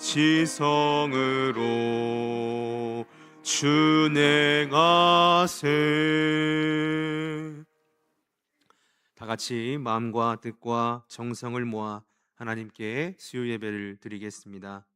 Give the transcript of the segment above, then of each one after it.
지성으로 준행하세. 다 같이 마음과 뜻과 정성을 모아 하나님께 수요 예배를 드리겠습니다.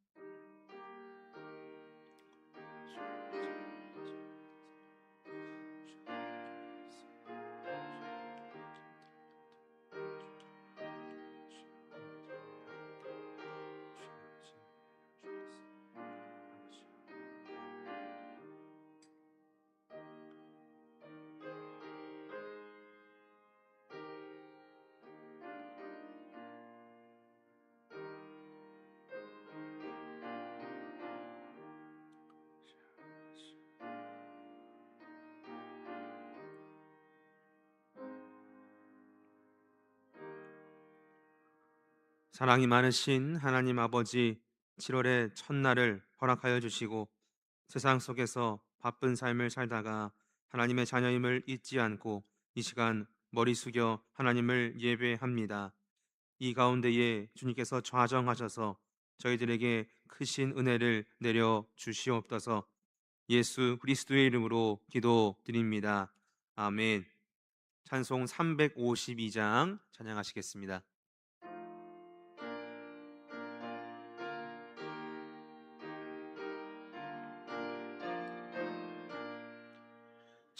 사랑이 많으신 하나님 아버지, 7월의 첫날을 허락하여 주시고 세상 속에서 바쁜 삶을 살다가 하나님의 자녀임을 잊지 않고 이 시간 머리 숙여 하나님을 예배합니다. 이 가운데에 주님께서 좌정하셔서 저희들에게 크신 은혜를 내려 주시옵소서. 예수 그리스도의 이름으로 기도드립니다. 아멘. 찬송 352장 찬양하시겠습니다.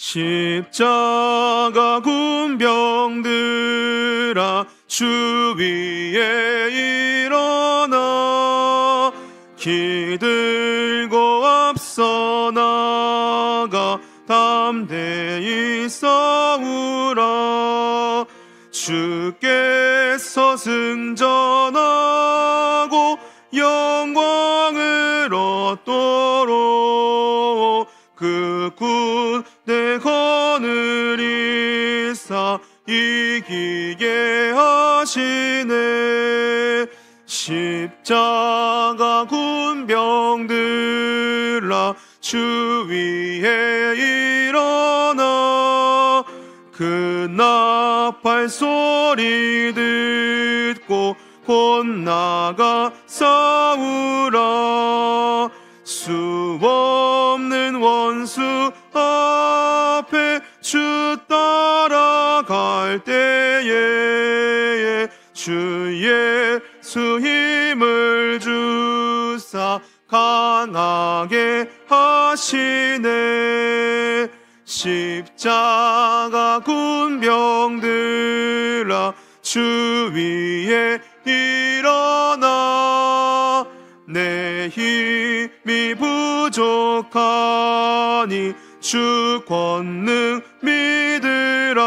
십자가 군병들아 주 위에 일어나 기들고 앞서 나가 담대히 싸우라. 주께서 승전하고 영광을 얻도록 그 군대 거느리사 이기게 하시네. 십자가 군병들아 주 위에 일어나 그 나팔 소리 듣고 곧 나가 싸우라. 수 없는 원수 앞에 주 따라갈 때에 주 예수 힘을 주사 강하게 하시네. 십자가 군병들아 주 위에 일어나 내 힘이 부족하니 주 권능 믿으라.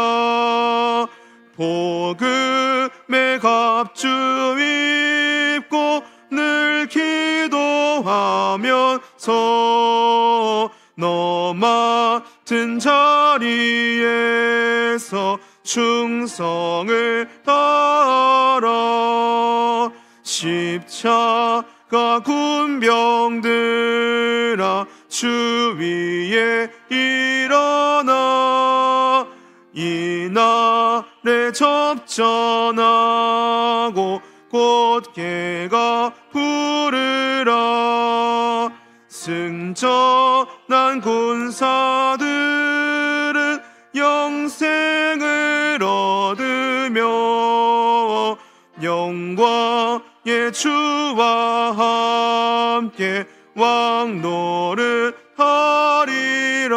복음의 갑주 입고 늘 기도하면서 너 맡은 자리에서 충성을 다하라. 십자가 군병들아 주 위에 일어나 이날에 접전하고 곧개가 부르라. 승전한 군사들은 영생을 얻으며 영광의 주와 함께 왕노릇 하리라.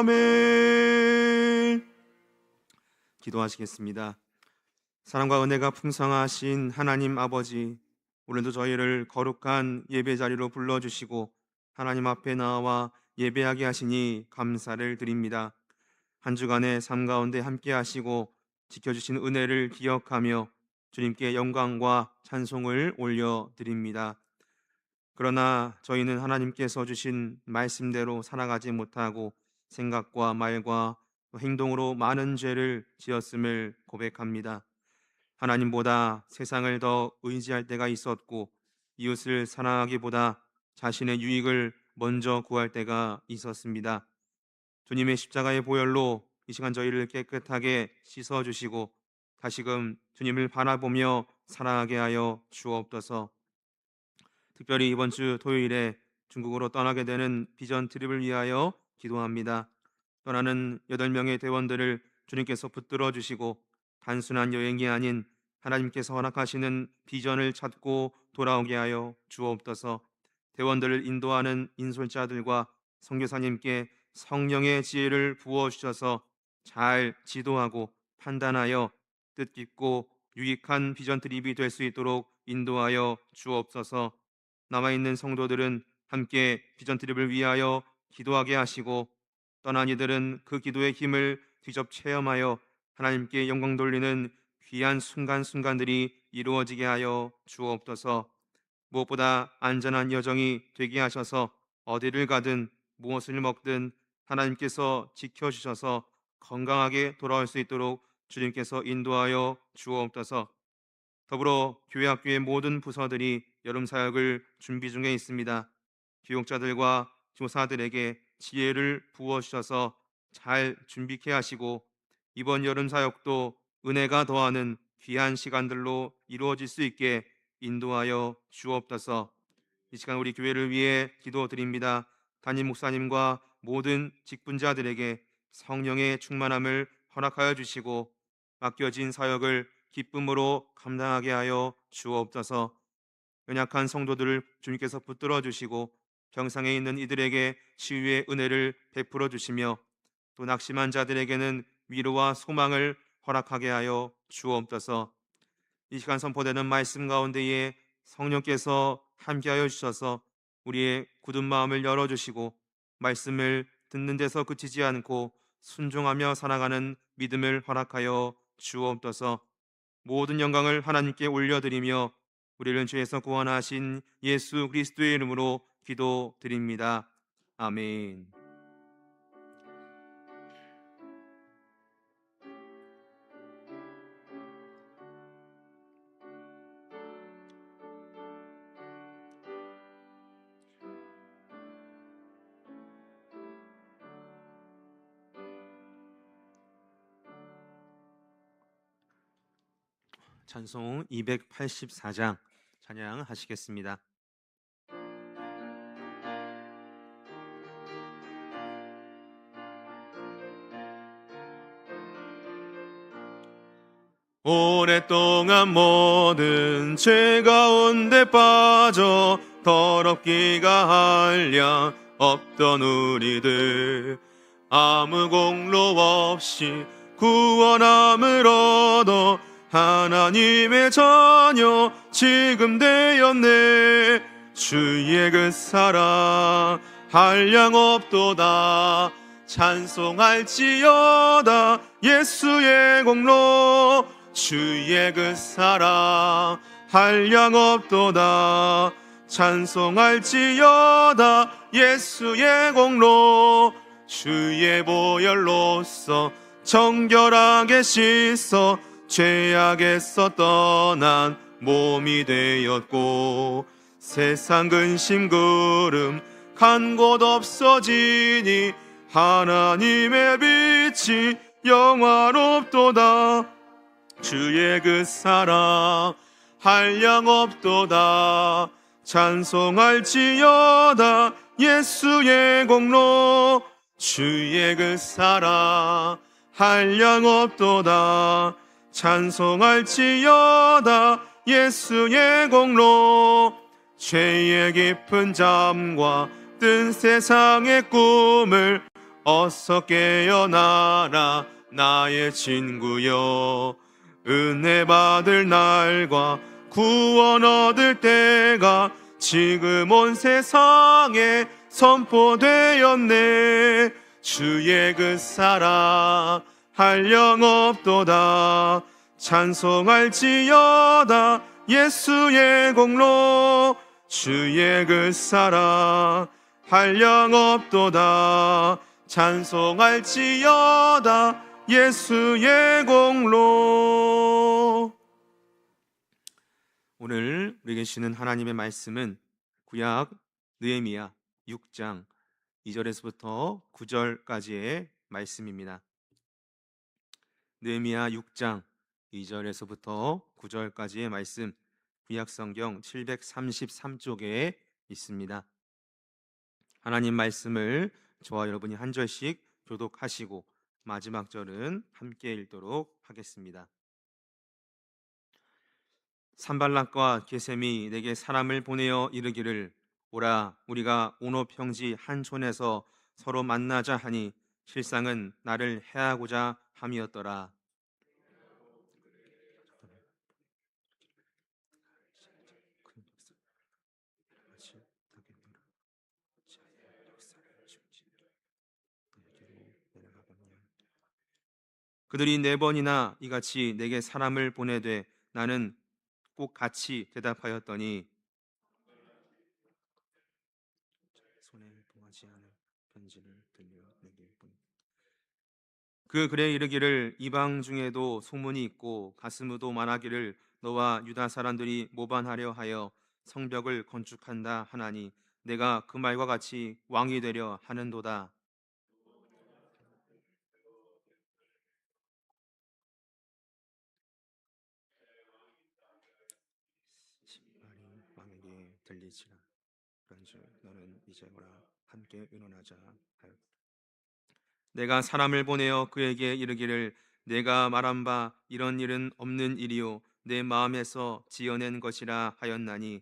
아멘. 기도하시겠습니다. 사랑과 은혜가 풍성하신 하나님 아버지, 오늘도 저희를 거룩한 예배 자리로 불러주시고 하나님 앞에 나와 예배하게 하시니 감사를 드립니다. 한 주간의 삶 가운데 함께 하시고 지켜주신 은혜를 기억하며 주님께 영광과 찬송을 올려드립니다. 그러나 저희는 하나님께서 주신 말씀대로 살아가지 못하고 생각과 말과 행동으로 많은 죄를 지었음을 고백합니다. 하나님보다 세상을 더 의지할 때가 있었고 이웃을 사랑하기보다 자신의 유익을 먼저 구할 때가 있었습니다. 주님의 십자가의 보혈로 이 시간 저희를 깨끗하게 씻어주시고 다시금 주님을 바라보며 살아가게 하여 주옵소서. 특별히 이번 주 토요일에 중국으로 떠나게 되는 비전 트립을 위하여 기도합니다. 떠나는 8명의 대원들을 주님께서 붙들어 주시고 단순한 여행이 아닌 하나님께서 허락하시는 비전을 찾고 돌아오게 하여 주옵소서. 대원들을 인도하는 인솔자들과 선교사님께 성령의 지혜를 부어 주셔서 잘 지도하고 판단하여 뜻깊고 유익한 비전 트립이 될 수 있도록 인도하여 주옵소서. 남아있는 성도들은 함께 비전 트립을 위하여 기도하게 하시고 떠난 이들은 그 기도의 힘을 뒤접 체험하여 하나님께 영광 돌리는 귀한 순간순간들이 이루어지게 하여 주옵소서. 무엇보다 안전한 여정이 되게 하셔서 어디를 가든 무엇을 먹든 하나님께서 지켜주셔서 건강하게 돌아올 수 있도록 주님께서 인도하여 주옵소서. 더불어 교회학교의 모든 부서들이 여름 사역을 준비 중에 있습니다. 교육자들과 교사들에게 지혜를 부어 주셔서 잘 준비케 하시고 이번 여름 사역도 은혜가 더하는 귀한 시간들로 이루어질 수 있게 인도하여 주옵소서. 이 시간 우리 교회를 위해 기도드립니다. 담임 목사님과 모든 직분자들에게 성령의 충만함을 허락하여 주시고 맡겨진 사역을 기쁨으로 감당하게 하여 주옵소서. 연약한 성도들을 주님께서 붙들어 주시고 병상에 있는 이들에게 치유의 은혜를 베풀어 주시며 또 낙심한 자들에게는 위로와 소망을 허락하게 하여 주옵소서. 이 시간 선포되는 말씀 가운데에 성령께서 함께하여 주셔서 우리의 굳은 마음을 열어주시고 말씀을 듣는 데서 그치지 않고 순종하며 살아가는 믿음을 허락하여 주옵소서. 모든 영광을 하나님께 올려드리며 우리를 죄에서 구원하신 예수 그리스도의 이름으로 기도드립니다. 아멘. 찬송 284장 찬양하시겠습니다. 오랫동안 모든 죄 가운데 빠져 더럽기가 한량 없던 우리들 아무 공로 없이 구원함을 얻어 하나님의 자녀 지금 되었네. 주의 그 사랑 한량 없도다. 찬송할지어다 예수의 공로. 주의 그 사랑 한량 없도다. 찬송할지어다 예수의 공로. 주의 보혈로서 정결하게 씻어 죄악에서 떠난 몸이 되었고 세상 근심 구름 간 곳 없어지니 하나님의 빛이 영화롭도다. 주의 그 사랑 한량 없도다. 찬송할지어다 예수의 공로. 주의 그 사랑 한량 없도다. 찬송할지어다 예수의 공로. 죄의 깊은 잠과 뜬 세상의 꿈을 어서 깨어나라 나의 친구여. 은혜 받을 날과 구원 얻을 때가 지금 온 세상에 선포되었네. 주의 그 사랑 한량 없도다. 찬송할지어다 예수의 공로. 주의 그 사랑 한량 없도다. 찬송할지어다 예수의 공로. 오늘 우리에게 주시는 하나님의 말씀은 구약 느헤미야 6장 2절에서부터 9절까지의 말씀입니다. 느헤미야 6장 2절에서부터 9절까지의 말씀, 구약성경 733쪽에 있습니다. 하나님 말씀을 저와 여러분이 한 절씩 교독하시고 마지막 절은 함께 읽도록 하겠습니다. 산발락과 게셈이 내게 사람을 보내어 이르기를, 오라, 우리가 오노 평지 한 촌에서 서로 만나자 하니 실상은 나를 해하고자 함이었더라. 그들이 네 번이나 이같이 내게 사람을 보내되 나는 꼭 같이 대답하였더니 손에 봉하지 않은 편지를 들려 내게 보내. 그 글에 이르기를, 이방 중에도 소문이 있고 가스무도 말하기를 너와 유다 사람들이 모반하려 하여 성벽을 건축한다 하나니 내가 그 말과 같이 왕이 되려 하는도다. 말이 왕에게 들리지라. 그런즉 너는 이제 오라, 함께 의논하자 하였다. 내가 사람을 보내어 그에게 이르기를, 내가 말한 바 이런 일은 없는 일이요 내 마음에서 지어낸 것이라 하였나니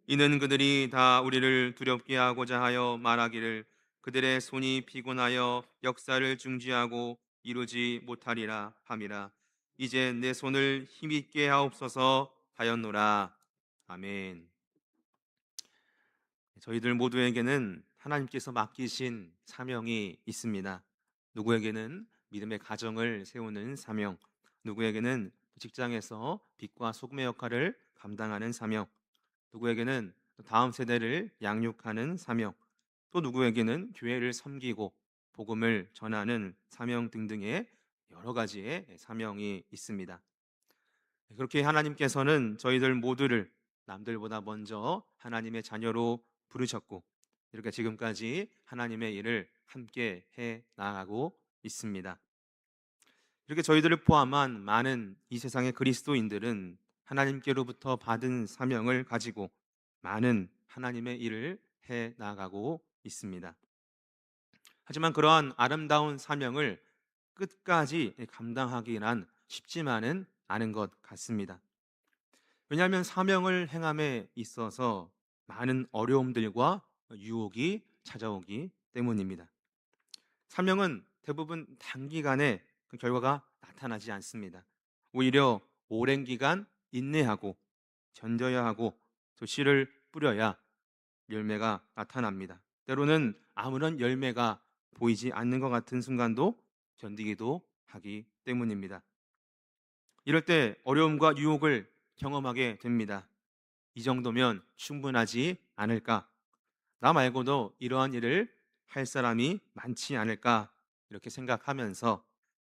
이는 그들이 다 우리를 두렵게 하고자 하여 말하기를 그들의 손이 피곤하여 역사를 중지하고 이루지 못하리라 함이라. 이제 내 손을 힘있게 하옵소서 하였노라. 아멘. 저희들 모두에게는 하나님께서 맡기신 사명이 있습니다. 누구에게는 믿음의 가정을 세우는 사명, 누구에게는 직장에서 빛과 소금의 역할을 감당하는 사명, 누구에게는 다음 세대를 양육하는 사명, 또 누구에게는 교회를 섬기고 복음을 전하는 사명 등등의 여러 가지의 사명이 있습니다. 그렇게 하나님께서는 저희들 모두를 남들보다 먼저 하나님의 자녀로 부르셨고 이렇게 지금까지 하나님의 일을 함께 해 나가고 있습니다. 이렇게 저희들을 포함한 많은 이 세상의 그리스도인들은 하나님께로부터 받은 사명을 가지고 많은 하나님의 일을 해 나가고 있습니다. 하지만 그러한 아름다운 사명을 끝까지 감당하기란 쉽지만은 않은 것 같습니다. 왜냐하면 사명을 행함에 있어서 많은 어려움들과 유혹이 찾아오기 때문입니다. 사명은 대부분 단기간에 그 결과가 나타나지 않습니다. 오히려 오랜 기간 인내하고 견뎌야 하고 또 씨를 뿌려야 열매가 나타납니다. 때로는 아무런 열매가 보이지 않는 것 같은 순간도 견디기도 하기 때문입니다. 이럴 때 어려움과 유혹을 경험하게 됩니다. 이 정도면 충분하지 않을까? 나 말고도 이러한 일을 할 사람이 많지 않을까? 이렇게 생각하면서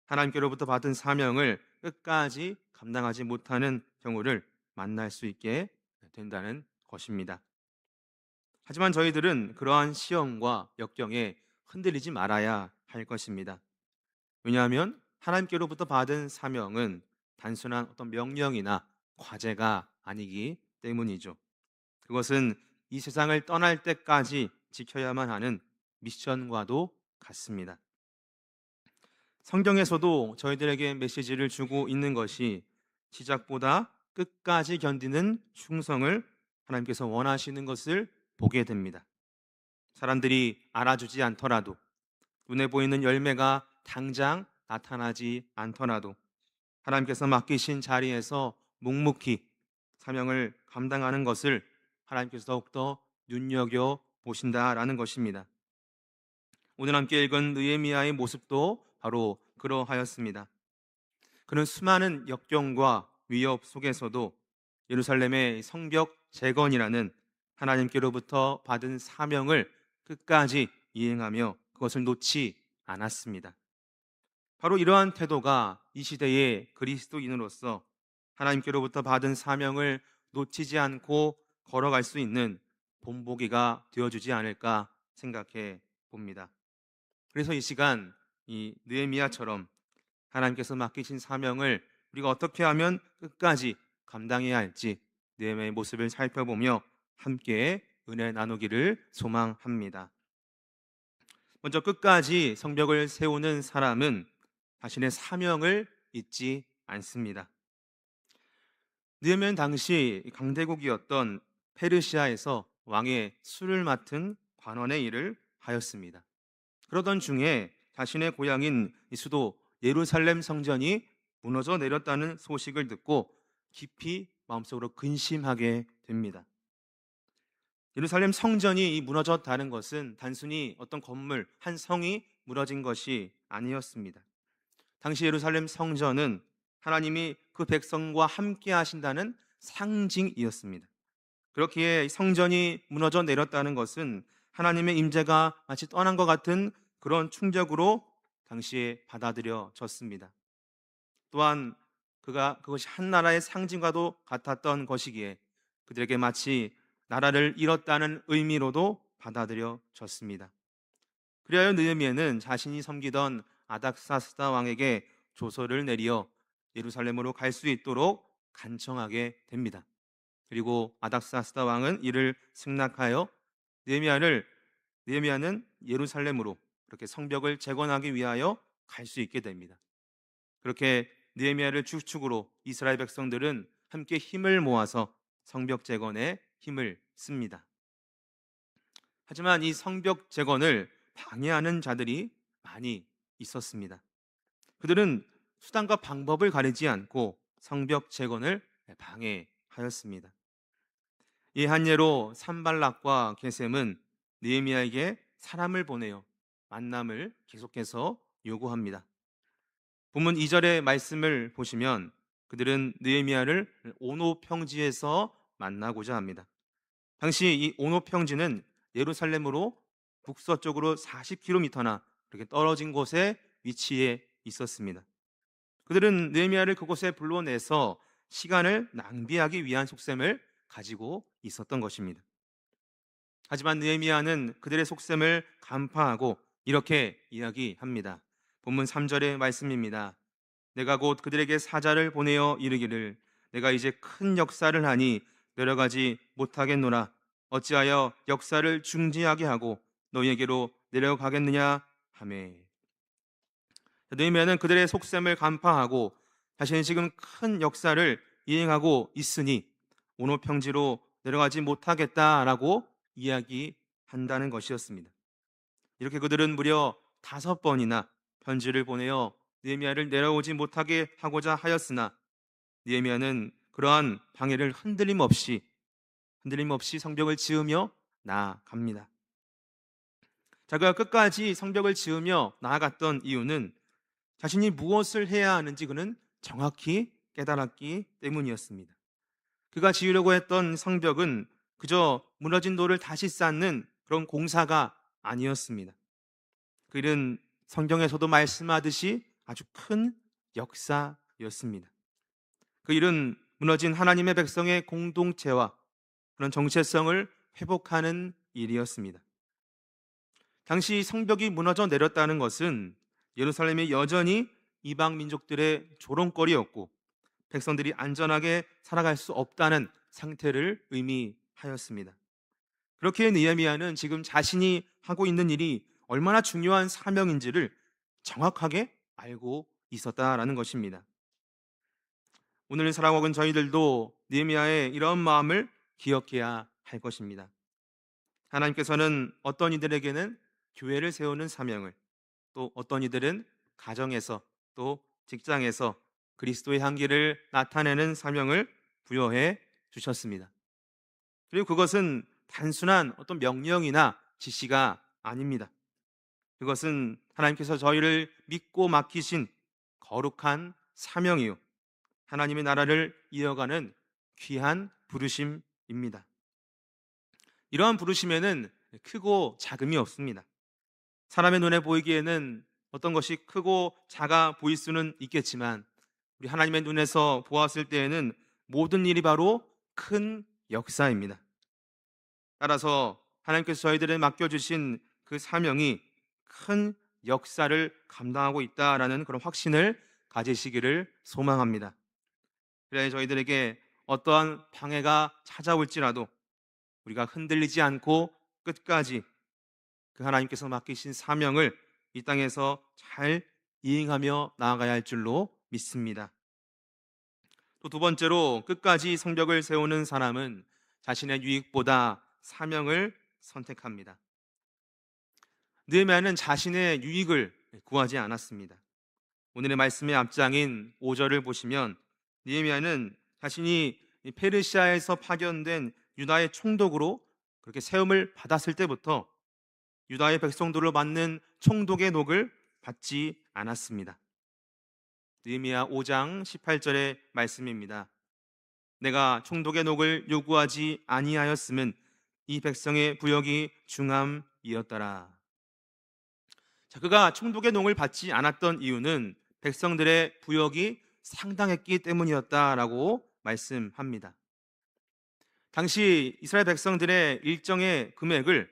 하나님께로부터 받은 사명을 끝까지 감당하지 못하는 경우를 만날 수 있게 된다는 것입니다. 하지만 저희들은 그러한 시험과 역경에 흔들리지 말아야 할 것입니다. 왜냐하면 하나님께로부터 받은 사명은 단순한 어떤 명령이나 과제가 아니기 때문이죠. 그것은 이 세상을 떠날 때까지 지켜야만 하는 미션과도 같습니다. 성경에서도 저희들에게 메시지를 주고 있는 것이 시작보다 끝까지 견디는 충성을 하나님께서 원하시는 것을 보게 됩니다. 사람들이 알아주지 않더라도 눈에 보이는 열매가 당장 나타나지 않더라도 하나님께서 맡기신 자리에서 묵묵히 사명을 감당하는 것을 하나님께서 더욱더 눈여겨 보신다라는 것입니다. 오늘 함께 읽은 느헤미야의 모습도 바로 그러하였습니다. 그는 수많은 역경과 위협 속에서도 예루살렘의 성벽 재건이라는 하나님께로부터 받은 사명을 끝까지 이행하며 그것을 놓지 않았습니다. 바로 이러한 태도가 이 시대의 그리스도인으로서 하나님께로부터 받은 사명을 놓치지 않고 걸어갈 수 있는 본보기가 되어주지 않을까 생각해 봅니다. 그래서 이 시간 이 느헤미야처럼 하나님께서 맡기신 사명을 우리가 어떻게 하면 끝까지 감당해야 할지 느헤미야의 모습을 살펴보며 함께 은혜 나누기를 소망합니다. 먼저 끝까지 성벽을 세우는 사람은 자신의 사명을 잊지 않습니다. 느헤미야는 당시 강대국이었던 페르시아에서 왕의 술을 맡은 관원의 일을 하였습니다. 그러던 중에 자신의 고향인 이 수도 예루살렘 성전이 무너져 내렸다는 소식을 듣고 깊이 마음속으로 근심하게 됩니다. 예루살렘 성전이 무너졌다는 것은 단순히 어떤 건물, 한 성이 무너진 것이 아니었습니다. 당시 예루살렘 성전은 하나님이 그 백성과 함께 하신다는 상징이었습니다. 그렇기에 성전이 무너져 내렸다는 것은 하나님의 임재가 마치 떠난 것 같은 그런 충격으로 당시에 받아들여졌습니다. 또한 그것이 한 나라의 상징과도 같았던 것이기에 그들에게 마치 나라를 잃었다는 의미로도 받아들여졌습니다. 그리하여 느헤미야는 자신이 섬기던 아닥사스다 왕에게 조서를 내리어 예루살렘으로 갈 수 있도록 간청하게 됩니다. 그리고 아닥사스다 왕은 이를 승낙하여 느헤미야는 예루살렘으로 그렇게 성벽을 재건하기 위하여 갈 수 있게 됩니다. 그렇게 느헤미야를 주축으로 이스라엘 백성들은 함께 힘을 모아서 성벽 재건에 힘을 씁니다. 하지만 이 성벽 재건을 방해하는 자들이 많이 있었습니다. 그들은 수단과 방법을 가리지 않고 성벽 재건을 방해하였습니다. 이 한 예로 산발락과 게셈은 느헤미야에게 사람을 보내어 만남을 계속해서 요구합니다. 본문 2절의 말씀을 보시면 그들은 느헤미야를 오노 평지에서 만나고자 합니다. 당시 이 오노 평지는 예루살렘으로 북서쪽으로 40km나 그렇게 떨어진 곳에 위치해 있었습니다. 그들은 느헤미야를 그곳에 불러내서 시간을 낭비하기 위한 속셈을 가지고 있었던 것입니다. 하지만 느헤미야는 그들의 속셈을 간파하고 이렇게 이야기합니다. 본문 3절의 말씀입니다. 내가 곧 그들에게 사자를 보내어 이르기를 내가 이제 큰 역사를 하니 내려가지 못하겠노라. 어찌하여 역사를 중지하게 하고 너희에게로 내려가겠느냐 하매. 느헤미야는 그들의 속셈을 간파하고 자신이 지금 큰 역사를 이행하고 있으니 오노 평지로 내려가지 못하겠다라고 이야기한다는 것이었습니다. 이렇게 그들은 무려 5번이나 편지를 보내어 느헤미야를 내려오지 못하게 하고자 하였으나 느헤미야는 그러한 방해를 흔들림 없이 성벽을 지으며 나아갑니다. 자, 그가 끝까지 성벽을 지으며 나아갔던 이유는 자신이 무엇을 해야 하는지 그는 정확히 깨달았기 때문이었습니다. 그가 지으려고 했던 성벽은 그저 무너진 돌을 다시 쌓는 그런 공사가 아니었습니다. 그 일은 성경에서도 말씀하듯이 아주 큰 역사였습니다. 그 일은 무너진 하나님의 백성의 공동체와 그런 정체성을 회복하는 일이었습니다. 당시 성벽이 무너져 내렸다는 것은 예루살렘이 여전히 이방 민족들의 조롱거리였고 백성들이 안전하게 살아갈 수 없다는 상태를 의미하였습니다. 그렇게 느헤미야는 지금 자신이 하고 있는 일이 얼마나 중요한 사명인지를 정확하게 알고 있었다라는 것입니다. 오늘 사랑하는 저희들도 느헤미야의 이런 마음을 기억해야 할 것입니다. 하나님께서는 어떤 이들에게는 교회를 세우는 사명을, 또 어떤 이들은 가정에서 또 직장에서 그리스도의 향기를 나타내는 사명을 부여해 주셨습니다. 그리고 그것은 단순한 어떤 명령이나 지시가 아닙니다. 그것은 하나님께서 저희를 믿고 맡기신 거룩한 사명이요 하나님의 나라를 이어가는 귀한 부르심입니다. 이러한 부르심에는 크고 작음이 없습니다. 사람의 눈에 보이기에는 어떤 것이 크고 작아 보일 수는 있겠지만 우리 하나님의 눈에서 보았을 때에는 모든 일이 바로 큰 역사입니다. 따라서 하나님께서 저희들에 맡겨주신 그 사명이 큰 역사를 감당하고 있다라는 그런 확신을 가지시기를 소망합니다. 그래야 저희들에게 어떠한 방해가 찾아올지라도 우리가 흔들리지 않고 끝까지 그 하나님께서 맡기신 사명을 이 땅에서 잘 이행하며 나아가야 할 줄로 믿습니다. 또 두 번째로 끝까지 성벽을 세우는 사람은 자신의 유익보다 사명을 선택합니다. 느헤미야는 자신의 유익을 구하지 않았습니다. 오늘의 말씀의 앞장인 5절을 보시면 느헤미야는 자신이 페르시아에서 파견된 유다의 총독으로 그렇게 세움을 받았을 때부터 유다의 백성들을 맞는 총독의 녹을 받지 않았습니다. 느헤미야 5장 18절의 말씀입니다. 내가 총독의 녹을 요구하지 아니하였음은 이 백성의 부역이 중함이었더라. 자, 그가 총독의 녹을 받지 않았던 이유는 백성들의 부역이 상당했기 때문이었다라고 말씀합니다. 당시 이스라엘 백성들의 일정의 금액을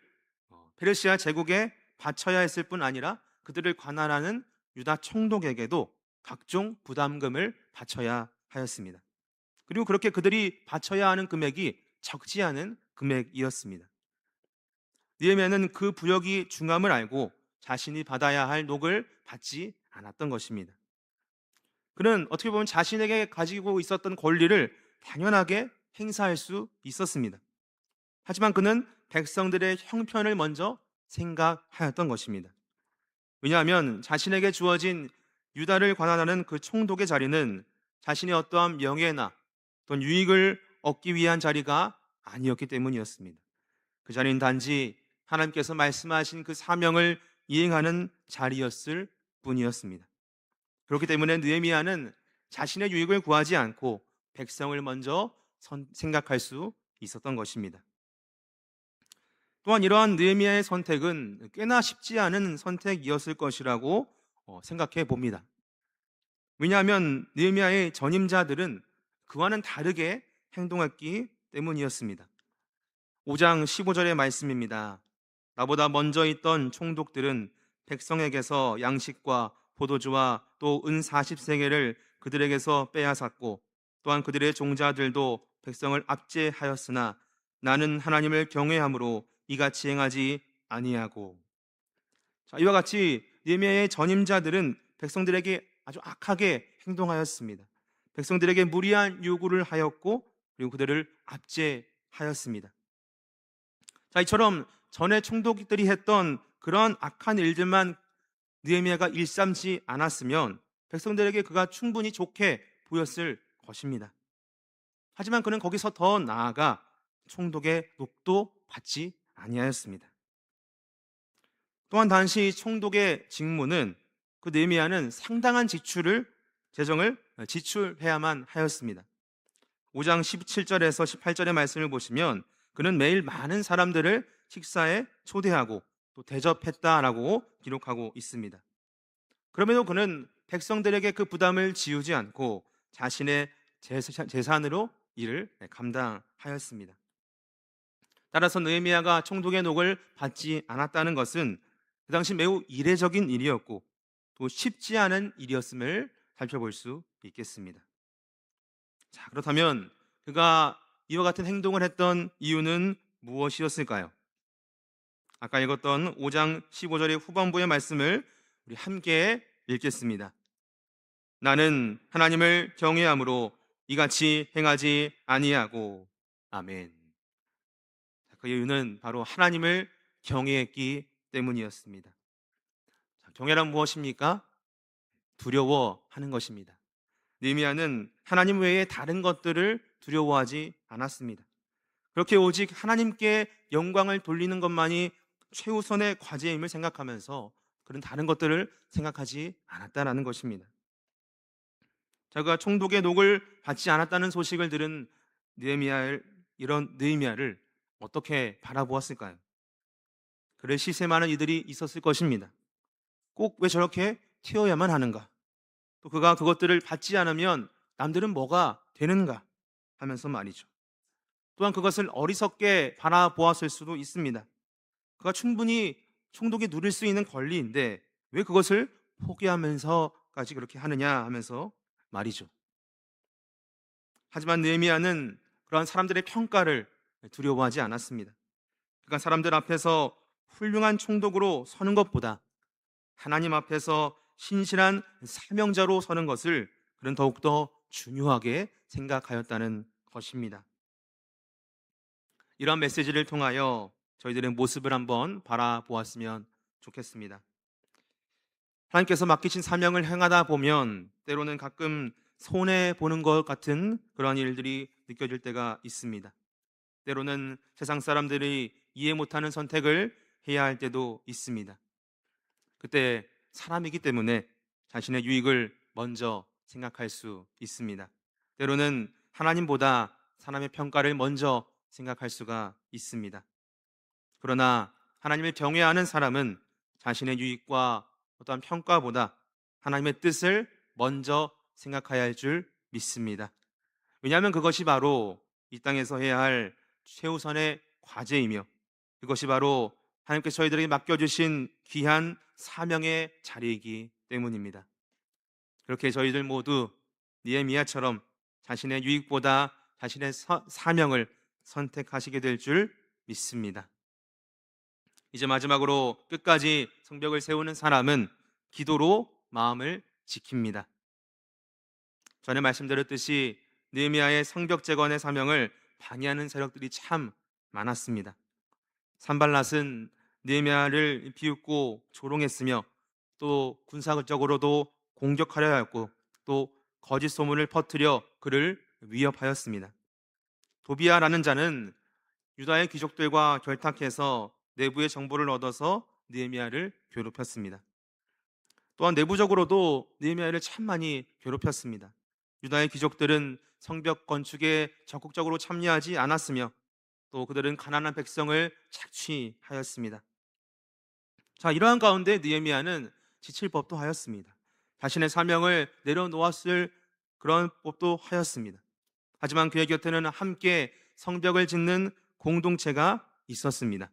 페르시아 제국에 바쳐야 했을 뿐 아니라 그들을 관할하는 유다 총독에게도 각종 부담금을 바쳐야 하였습니다. 그리고 그렇게 그들이 바쳐야 하는 금액이 적지 않은 금액이었습니다. 느헤미야는 그 부역이 중함을 알고 자신이 받아야 할 녹을 받지 않았던 것입니다. 그는 어떻게 보면 자신에게 가지고 있었던 권리를 당연하게 행사할 수 있었습니다. 하지만 그는 백성들의 형편을 먼저 생각하였던 것입니다. 왜냐하면 자신에게 주어진 유다를 관할하는 그 총독의 자리는 자신의 어떠한 명예나 또는 유익을 얻기 위한 자리가 아니었기 때문이었습니다. 그 자리는 단지 하나님께서 말씀하신 그 사명을 이행하는 자리였을 뿐이었습니다. 그렇기 때문에 느헤미야는 자신의 유익을 구하지 않고 백성을 먼저 생각할 수 있었던 것입니다. 또한 이러한 느헤미야의 선택은 꽤나 쉽지 않은 선택이었을 것이라고 생각해 봅니다. 왜냐하면 느헤미야의 전임자들은 그와는 다르게 행동했기 때문이었습니다. 5장 15절의 말씀입니다. 나보다 먼저 있던 총독들은 백성에게서 양식과 포도주와 또 은 40세겔을 그들에게서 빼앗았고 또한 그들의 종자들도 백성을 압제하였으나 나는 하나님을 경외함으로 이같이 행하지 아니하고. 자, 이와 같이 느헤미야의 전임자들은 백성들에게 아주 악하게 행동하였습니다. 백성들에게 무리한 요구를 하였고 그리고 그들을 압제하였습니다. 자, 이처럼 전에 총독들이 했던 그런 악한 일들만 느헤미야가 일삼지 않았으면 백성들에게 그가 충분히 좋게 보였을 것입니다. 하지만 그는 거기서 더 나아가 총독의 녹도 받지 아니하였습니다. 또한 당시 총독의 직무는 그 느헤미야는 상당한 재정을 지출해야만 하였습니다. 5장 17절에서 18절의 말씀을 보시면 그는 매일 많은 사람들을 식사에 초대하고 또 대접했다라고 기록하고 있습니다. 그럼에도 그는 백성들에게 그 부담을 지우지 않고 자신의 재산으로 이를 감당하였습니다. 따라서 느헤미야가 총독의 녹을 받지 않았다는 것은 그 당시 매우 이례적인 일이었고 또 쉽지 않은 일이었음을 살펴볼 수 있겠습니다. 자, 그렇다면 그가 이와 같은 행동을 했던 이유는 무엇이었을까요? 아까 읽었던 5장 15절의 후반부의 말씀을 우리 함께 읽겠습니다. 나는 하나님을 경외함으로 이같이 행하지 아니하고. 아멘. 그 이유는 바로 하나님을 경외했기 때문이었습니다. 자, 경외란 무엇입니까? 두려워하는 것입니다. 느헤미야는 하나님 외에 다른 것들을 두려워하지 않았습니다. 그렇게 오직 하나님께 영광을 돌리는 것만이 최우선의 과제임을 생각하면서 그런 다른 것들을 생각하지 않았다라는 것입니다. 자가 총독의 녹을 받지 않았다는 소식을 들은 느헤미야를 어떻게 바라보았을까요? 그를 시샘하는 이들이 있었을 것입니다. 꼭 왜 저렇게 튀어야만 하는가? 또 그가 그것들을 받지 않으면 남들은 뭐가 되는가? 하면서 말이죠. 또한 그것을 어리석게 바라보았을 수도 있습니다. 그가 충분히 총독이 누릴 수 있는 권리인데 왜 그것을 포기하면서까지 그렇게 하느냐 하면서 말이죠. 하지만 느헤미야는 그러한 사람들의 평가를 두려워하지 않았습니다. 그러니까 사람들 앞에서 훌륭한 총독으로 서는 것보다 하나님 앞에서 신실한 사명자로 서는 것을 그는 더욱더 중요하게 생각하였다는 것입니다. 이러한 메시지를 통하여 저희들의 모습을 한번 바라보았으면 좋겠습니다. 하나님께서 맡기신 사명을 행하다 보면 때로는 가끔 손해보는 것 같은 그런 일들이 느껴질 때가 있습니다. 때로는 세상 사람들이 이해 못하는 선택을 해야 할 때도 있습니다. 그때 사람이기 때문에 자신의 유익을 먼저 생각할 수 있습니다. 때로는 하나님보다 사람의 평가를 먼저 생각할 수가 있습니다. 그러나 하나님을 경외하는 사람은 자신의 유익과 어떠한 평가보다 하나님의 뜻을 먼저 생각해야 할 줄 믿습니다. 왜냐하면 그것이 바로 이 땅에서 해야 할 최우선의 과제이며 그것이 바로 하나님께서 저희들에게 맡겨주신 귀한 사명의 자리이기 때문입니다. 그렇게 저희들 모두 니에미야처럼 자신의 유익보다 자신의 사명을 선택하시게 될 줄 믿습니다. 이제 마지막으로 끝까지 성벽을 세우는 사람은 기도로 마음을 지킵니다. 전에 말씀드렸듯이 느헤미야의 성벽 재건의 사명을 방해하는 세력들이 참 많았습니다. 산발랏은 느헤미야를 비웃고 조롱했으며 또 군사적으로도 공격하려 하였고 또 거짓 소문을 퍼뜨려 그를 위협하였습니다. 도비아라는 자는 유다의 귀족들과 결탁해서 내부의 정보를 얻어서 느헤미야를 괴롭혔습니다. 또한 내부적으로도 느헤미야를 참 많이 괴롭혔습니다. 유다의 귀족들은 성벽 건축에 적극적으로 참여하지 않았으며 또 그들은 가난한 백성을 착취하였습니다. 자, 이러한 가운데 느헤미야는 지칠 법도 하였습니다. 자신의 사명을 내려놓았을 그런 법도 하였습니다. 하지만 그의 곁에는 함께 성벽을 짓는 공동체가 있었습니다.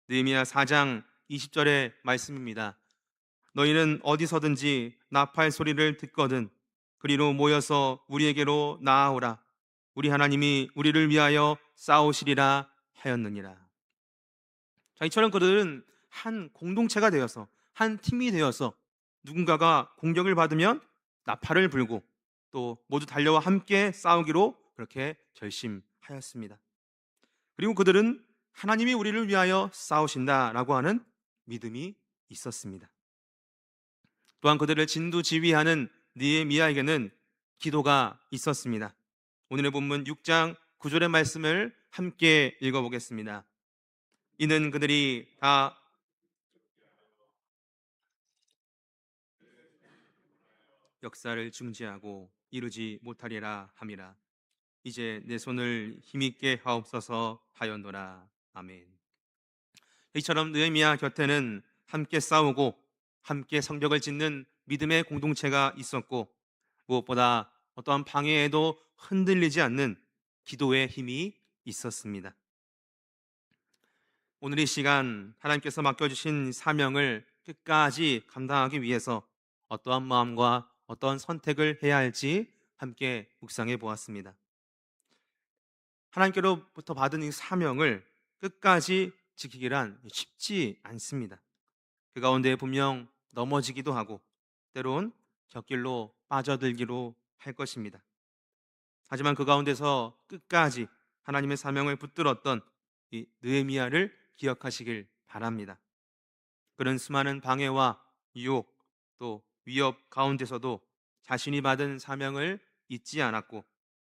느헤미야 4장 20절의 말씀입니다. 너희는 어디서든지 나팔 소리를 듣거든 그리로 모여서 우리에게로 나아오라. 우리 하나님이 우리를 위하여 싸우시리라 하였느니라. 자, 이처럼 그들은 한 공동체가 되어서 한 팀이 되어서 누군가가 공격을 받으면 나팔을 불고 또 모두 달려와 함께 싸우기로 그렇게 결심하였습니다. 그리고 그들은 하나님이 우리를 위하여 싸우신다라고 하는 믿음이 있었습니다. 또한 그들을 진두지휘하는 느헤미야에게는 기도가 있었습니다. 오늘의 본문 6장 9절의 말씀을 함께 읽어보겠습니다. 이는 그들이 다 역사를 중지하고 이루지 못하리라 함이라. 이제 내 손을 힘있게 하옵소서 하였노라. 아멘. 이처럼 느헤미야 곁에는 함께 싸우고 함께 성벽을 짓는 믿음의 공동체가 있었고 무엇보다 어떠한 방해에도 흔들리지 않는 기도의 힘이 있었습니다. 오늘 이 시간 하나님께서 맡겨주신 사명을 끝까지 감당하기 위해서 어떠한 마음과 어떠한 선택을 해야 할지 함께 묵상해 보았습니다. 하나님께로부터 받은 이 사명을 끝까지 지키기란 쉽지 않습니다. 그 가운데 분명 넘어지기도 하고 때론 곁길로 빠져들기로 할 것입니다. 하지만 그 가운데서 끝까지 하나님의 사명을 붙들었던 이 느헤미야를 기억하시길 바랍니다. 그는 수많은 방해와 유혹 또 위협 가운데서도 자신이 받은 사명을 잊지 않았고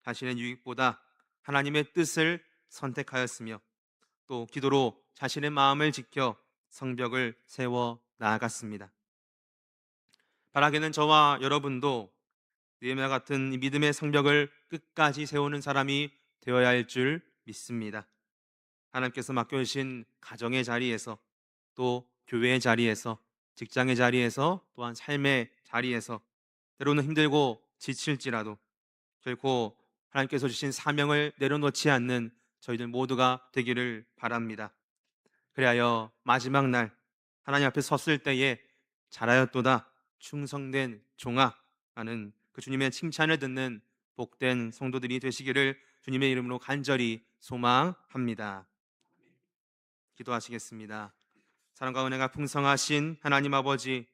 자신의 유익보다 하나님의 뜻을 선택하였으며 또 기도로 자신의 마음을 지켜 성벽을 세워 나아갔습니다. 바라기는 저와 여러분도 느헤미야 같은 이 믿음의 성벽을 끝까지 세우는 사람이 되어야 할 줄 믿습니다. 하나님께서 맡겨주신 가정의 자리에서 또 교회의 자리에서 직장의 자리에서 또한 삶의 자리에서 때로는 힘들고 지칠지라도 결코 하나님께서 주신 사명을 내려놓지 않는 저희들 모두가 되기를 바랍니다. 그리하여 마지막 날 하나님 앞에 섰을 때에 잘하였도다 충성된 종아 라는 그 주님의 칭찬을 듣는 복된 성도들이 되시기를 주님의 이름으로 간절히 소망합니다. 기도하시겠습니다. 사랑과 은혜가 풍성하신 하나님 아버지,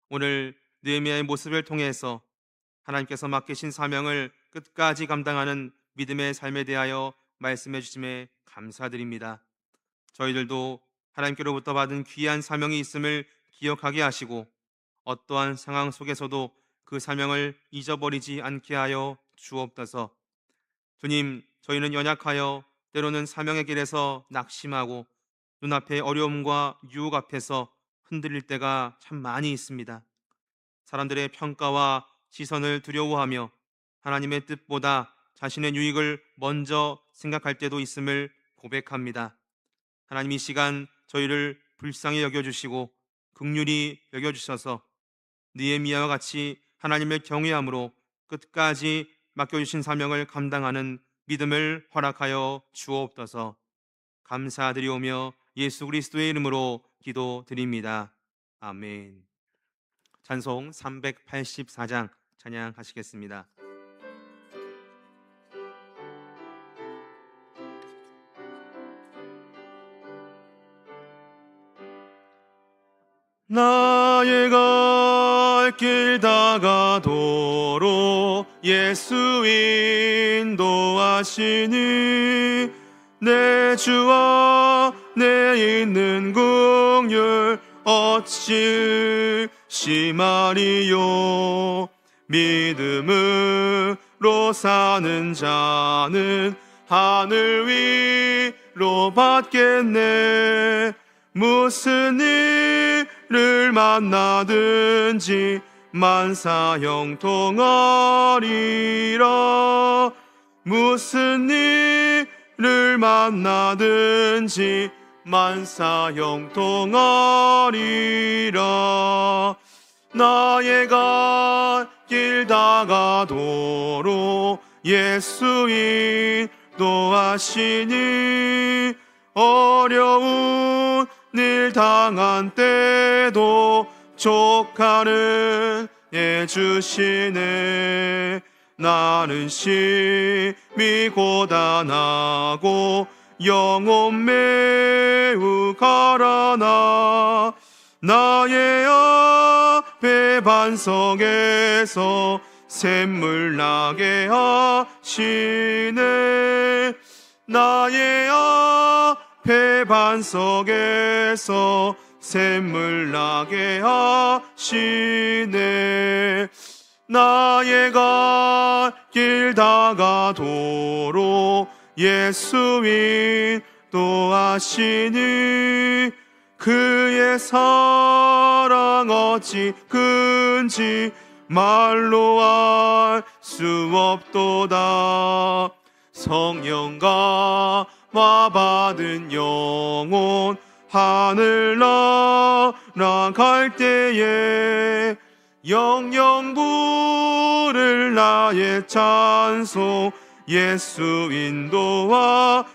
오늘 느헤미야의 모습을 통해서 하나님께서 맡기신 사명을 끝까지 감당하는 믿음의 삶에 대하여 말씀해 주심에 감사드립니다. 저희들도 하나님께로부터 받은 귀한 사명이 있음을 기억하게 하시고 어떠한 상황 속에서도 그 사명을 잊어버리지 않게 하여 주옵소서. 주님, 저희는 연약하여 때로는 사명의 길에서 낙심하고 눈앞의 어려움과 유혹 앞에서 흔들릴 때가 참 많이 있습니다. 사람들의 평가와 시선을 두려워하며 하나님의 뜻보다 자신의 유익을 먼저 생각할 때도 있음을 고백합니다. 하나님, 이 시간 저희를 불쌍히 여겨주시고 긍휼히 여겨주셔서 느헤미야와 같이 하나님을 경외함으로 끝까지 맡겨주신 사명을 감당하는 믿음을 허락하여 주옵소서. 감사드리오며 예수 그리스도의 이름으로 기도드립니다. 아멘. 찬송 384장 찬양하시겠습니다. 나의 갈 길 다가도록 예수 인도하시니 내 주와 내 있는 긍휼 어찌 심하리요. 믿음으로 사는 자는 하늘 위로 받겠네. 무슨 일을 만나든지 만사 형통하리라. 무슨 일을 만나든지 만사 형통하리라. 나의 갈 길 다가도록 예수 인도하시니 어려운 일 당한 때도 족하는 예 주시네. 나는 심히 고단하고 영혼 매우 가라나. 나의 앞에 반석에서 샘물 나게 하시네. 나의 앞에 반석에서 샘물 나게 하시네. 나의 갈 길 다가도록 예수 인도하시니 그의 사랑 어찌 큰지 말로 알 수 없도다. 성령과 받은 영혼 하늘 날아갈 때에 영영 부를 나의 찬송 예수 인도하셨네.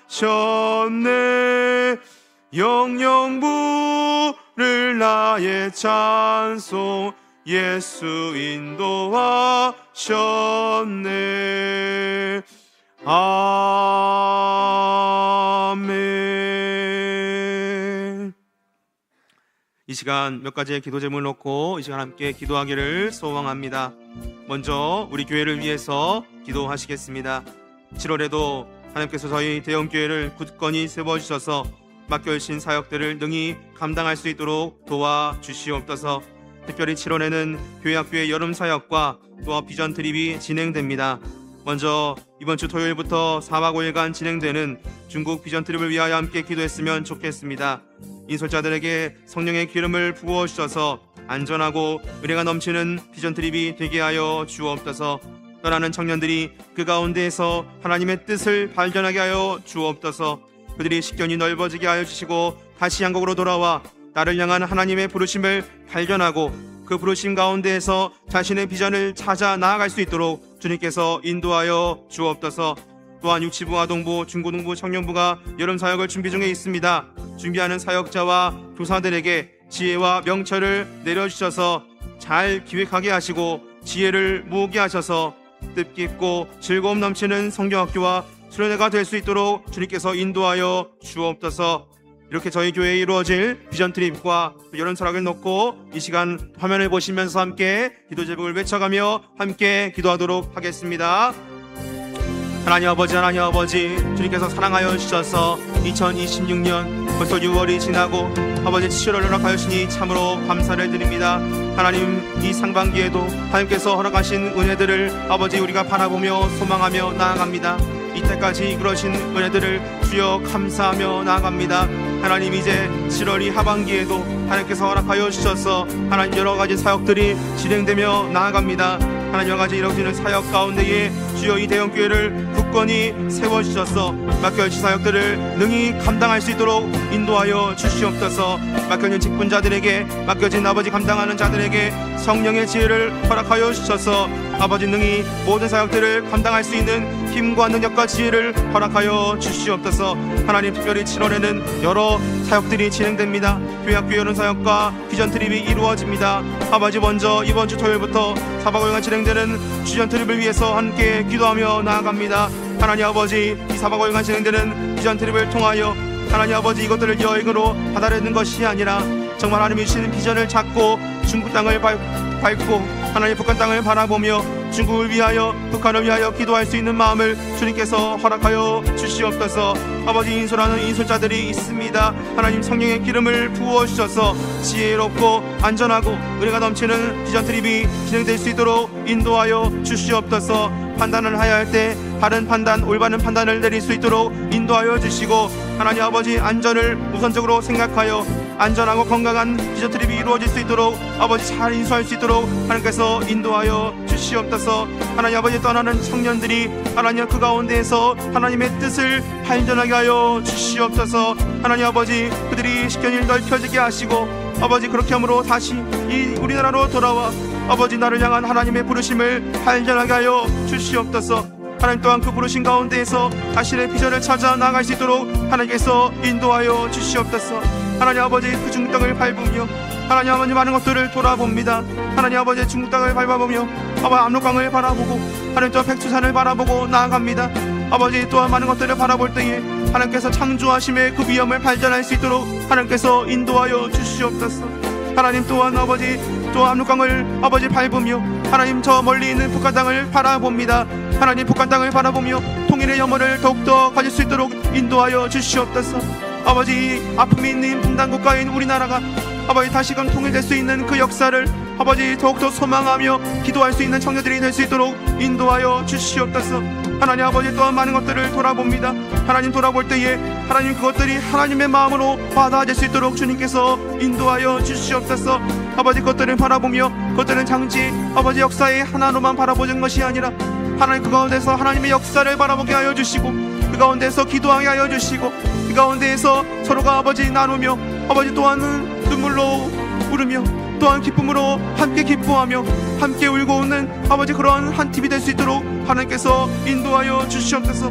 영영 부를 나의 찬송 예수 인도하셨네. 아멘. 이 시간 몇 가지의 기도 제목을 놓고 이 시간 함께 기도하기를 소망합니다. 먼저 우리 교회를 위해서 기도하시겠습니다. 7월에도 하나님께서 저희 대형교회를 굳건히 세워주셔서 맡겨주신 사역들을 능히 감당할 수 있도록 도와주시옵소서. 특별히 7월에는 교회학교의 여름 사역과 또 비전 트립이 진행됩니다. 먼저 이번 주 토요일부터 4박 5일간 진행되는 중국 비전 트립을 위하여 함께 기도했으면 좋겠습니다. 인솔자들에게 성령의 기름을 부어주셔서 안전하고 은혜가 넘치는 비전 트립이 되게 하여 주옵소서. 떠나는 청년들이 그 가운데에서 하나님의 뜻을 발견하게 하여 주옵소서. 그들이 식견이 넓어지게 하여 주시고 다시 한국으로 돌아와 나를 향한 하나님의 부르심을 발견하고 그 부르심 가운데에서 자신의 비전을 찾아 나아갈 수 있도록 주님께서 인도하여 주옵소서. 또한 유치부, 아동부, 중고등부, 청년부가 여름 사역을 준비 중에 있습니다. 준비하는 사역자와 교사들에게 지혜와 명철을 내려주셔서 잘 기획하게 하시고 지혜를 모으게 하셔서 뜻깊고 즐거움 넘치는 성경학교와 수련회가 될 수 있도록 주님께서 인도하여 주옵소서. 이렇게 저희 교회에 이루어질 비전 트립과 여름 철학을 놓고 이 시간 화면을 보시면서 함께 기도 제목을 외쳐가며 함께 기도하도록 하겠습니다. 하나님 아버지, 하나님 아버지, 주님께서 사랑하여 주셔서 2026년 벌써 6월이 지나고 아버지 7월을 허락하여 주시니 참으로 감사를 드립니다. 하나님, 이 상반기에도 하나님께서 허락하신 은혜들을 아버지 우리가 바라보며 소망하며 나아갑니다. 이때까지 이끌어진 은혜들을 주여 감사하며 나아갑니다. 하나님, 이제 7월이 하반기에도 하나님께서 허락하여 주셔서 하나님 여러가지 사역들이 진행되며 나아갑니다. 하나님 여러가지 이루어지는 사역 가운데에 주여 이 대형교회를 굳건히 세워주셔서 맡겨진 사역들을 능히 감당할 수 있도록 인도하여 주시옵소서. 맡겨진 직분자들에게, 맡겨진 아버지 감당하는 자들에게 성령의 지혜를 허락하여 주셔서 아버지 능히 모든 사역들을 감당할 수 있는 힘과 능력과 지혜를 허락하여 주시옵소서. 하나님, 특별히 7월에는 여러 사역들이 진행됩니다. 교회학교 여름 사역과 비전 트립이 이루어집니다. 아버지, 먼저 이번 주 토요일부터 4박 5일간 진행되는 비전 트립을 위해서 함께 기도하며 나아갑니다. 하나님 아버지, 이 4박 5일간 진행되는 비전 트립을 통하여 하나님 아버지 이것들을 여행으로 받아내는 것이 아니라 정말 하나님이 주시는 비전을 잡고 중국 땅을 밟고 하나님 북한 땅을 바라보며 중국을 위하여, 북한을 위하여 기도할 수 있는 마음을 주님께서 허락하여 주시옵소서. 아버지, 인솔하는 인솔자들이 있습니다. 하나님 성령의 기름을 부어주셔서 지혜롭고 안전하고 은혜가 넘치는 비전 트립이 진행될 수 있도록 인도하여 주시옵소서. 판단을 해야 할 때 바른 판단, 올바른 판단을 내릴 수 있도록 인도하여 주시고 하나님 아버지 안전을 우선적으로 생각하여 안전하고 건강한 비전 트립이 이루어질 수 있도록 아버지 잘 인수할 수 있도록 하나님께서 인도하여 주시옵소서. 하나님 아버지, 떠나는 청년들이 하나님 그 가운데에서 하나님의 뜻을 발견하게 하여 주시옵소서. 하나님 아버지, 그들이 식견이 넓혀지게 하시고 아버지 그렇게 함으로 다시 이 우리나라로 돌아와 아버지 나를 향한 하나님의 부르심을 발견하게 하여 주시옵소서. 하나님 또한 그 부르심 가운데에서 자신의 비전을 찾아 나아갈 수 있도록 하나님께서 인도하여 주시옵소서. 하나님 아버지, 그 중국 땅을 밟으며 하나님 아버지 많은 것들을 돌아봅니다. 하나님 아버지, 중국 땅을 밟아보며 아버지 압록강을 바라보고 하나님 또한 백두산을 바라보고 나아갑니다. 아버지, 또한 많은 것들을 바라볼 때에 하나님께서 창조하심의 그 위엄을 발견할 수 있도록 하나님께서 인도하여 주시옵소서. 하나님 또한 아버지 또 압록강을 아버지 밟으며 하나님 저 멀리 있는 북한 땅을 바라봅니다. 하나님 북한 땅을 바라보며 통일의 염원을 더욱더 가질 수 있도록 인도하여 주시옵소서. 아버지, 아픔이 있는 분단 국가인 우리나라가 아버지 다시금 통일될 수 있는 그 역사를 아버지 더욱더 소망하며 기도할 수 있는 청년들이 될 수 있도록 인도하여 주시옵소서. 하나님 아버지, 또한 많은 것들을 돌아봅니다. 하나님 돌아볼 때에 하나님 그것들이 하나님의 마음으로 받아질 수 있도록 주님께서 인도하여 주시옵소서. 아버지, 그것들을 바라보며 그것들은 장지 아버지 역사의 하나로만 바라보는 것이 아니라 하나님 그 가운데서 하나님의 역사를 바라보게 하여 주시고 그 가운데서 기도하게 하여 주시고 그 가운데에서 서로가 아버지 나누며 아버지 또한 눈물로 울으며 또한 기쁨으로 함께 기뻐하며 함께 울고 웃는 아버지 그러한 한 팀이 될 수 있도록 하나님께서 인도하여 주시옵소서.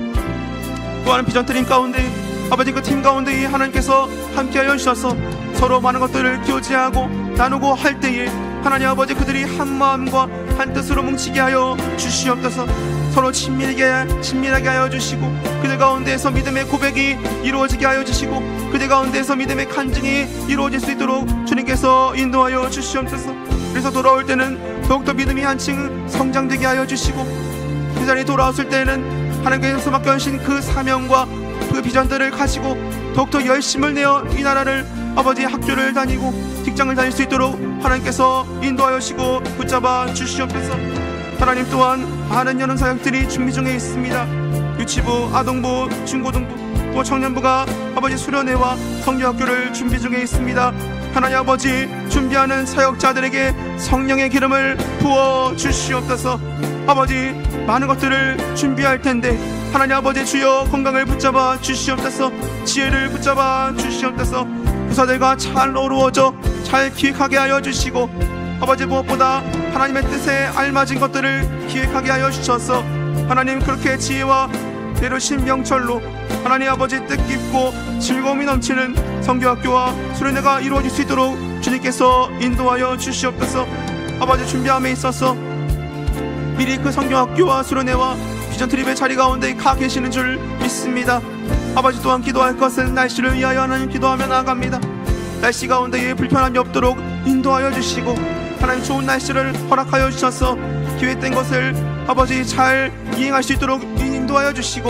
또한 비전 트림 가운데 아버지 그 팀 가운데 하나님께서 함께하여 주셔서 서로 많은 것들을 교제하고 나누고 할 때에 하나님 아버지 그들이 한 마음과 한 뜻으로 뭉치게 하여 주시옵소서. 서로 친밀하게 하여 주시고 그들 가운데에서 믿음의 고백이 이루어지게 하여 주시고 그들 가운데에서 믿음의 간증이 이루어질 수 있도록 주님께서 인도하여 주시옵소서. 그래서 돌아올 때는 더욱더 믿음이 한층 성장되게 하여 주시고 그 자리에 돌아왔을 때는 하나님께서 맡겨주신 그 사명과 그 비전들을 가지고 더욱더 열심을 내어 이 나라를 아버지 학교를 다니고 직장을 다닐 수 있도록 하나님께서 인도하여 주시고 붙잡아 주시옵소서. 하나님 또한 많은 여름 사역들이 준비 중에 있습니다. 유치부, 아동부, 중고등부 또 청년부가 아버지 수련회와 성경학교를 준비 중에 있습니다. 하나님 아버지, 준비하는 사역자들에게 성령의 기름을 부어 주시옵소서. 아버지, 많은 것들을 준비할 텐데 하나님 아버지 주여 건강을 붙잡아 주시옵소서. 지혜를 붙잡아 주시옵소서. 부사들과 잘 어우러져 잘 기획하게 하여 주시고 아버지 무엇보다 하나님의 뜻에 알맞은 것들을 기획하게 하여 주셔서 하나님 그렇게 지혜와 배려심 명철로 하나님 아버지 뜻깊고 즐거움이 넘치는 성교학교와 수련회가 이루어질 수 있도록 주님께서 인도하여 주시옵소서. 아버지 준비함에 있어서 미리 그 성경학교와 수련회와 비전 트립의 자리 가운데 가 계시는 줄 믿습니다. 아버지 또한 기도할 것은 날씨를 위하여 하나님 기도하며 나아갑니다. 날씨 가운데에 불편함이 없도록 인도하여 주시고 하나님 좋은 날씨를 허락하여 주셔서 기획된 것을 아버지 잘 이행할 수 있도록 인도하여 주시고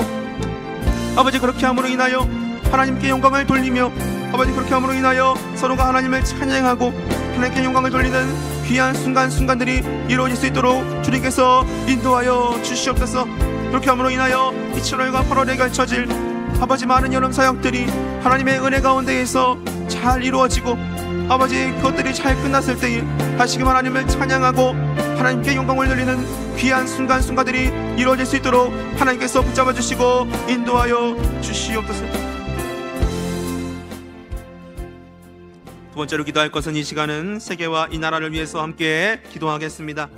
아버지 그렇게 함으로 인하여 하나님께 영광을 돌리며 아버지 그렇게 함으로 인하여 서로가 하나님을 찬양하고 하나님께 영광을 돌리는 귀한 순간순간들이 이루어질 수 있도록 주님께서 인도하여 주시옵소서. 그렇게 함으로 인하여 이 7월과 8월에 걸쳐질 아버지 많은 여름 사역들이 하나님의 은혜 가운데에서 잘 이루어지고 아버지 그것들이 잘 끝났을 때에 다시금 하나님을 찬양하고 하나님께 영광을 돌리는 귀한 순간순간들이 이루어질 수 있도록 하나님께서 붙잡아 주시고 인도하여 주시옵소서. 두 번째로 기도할 것은 이 시간은 세계와 이 나라를 위해서 함께 기도하겠습니다.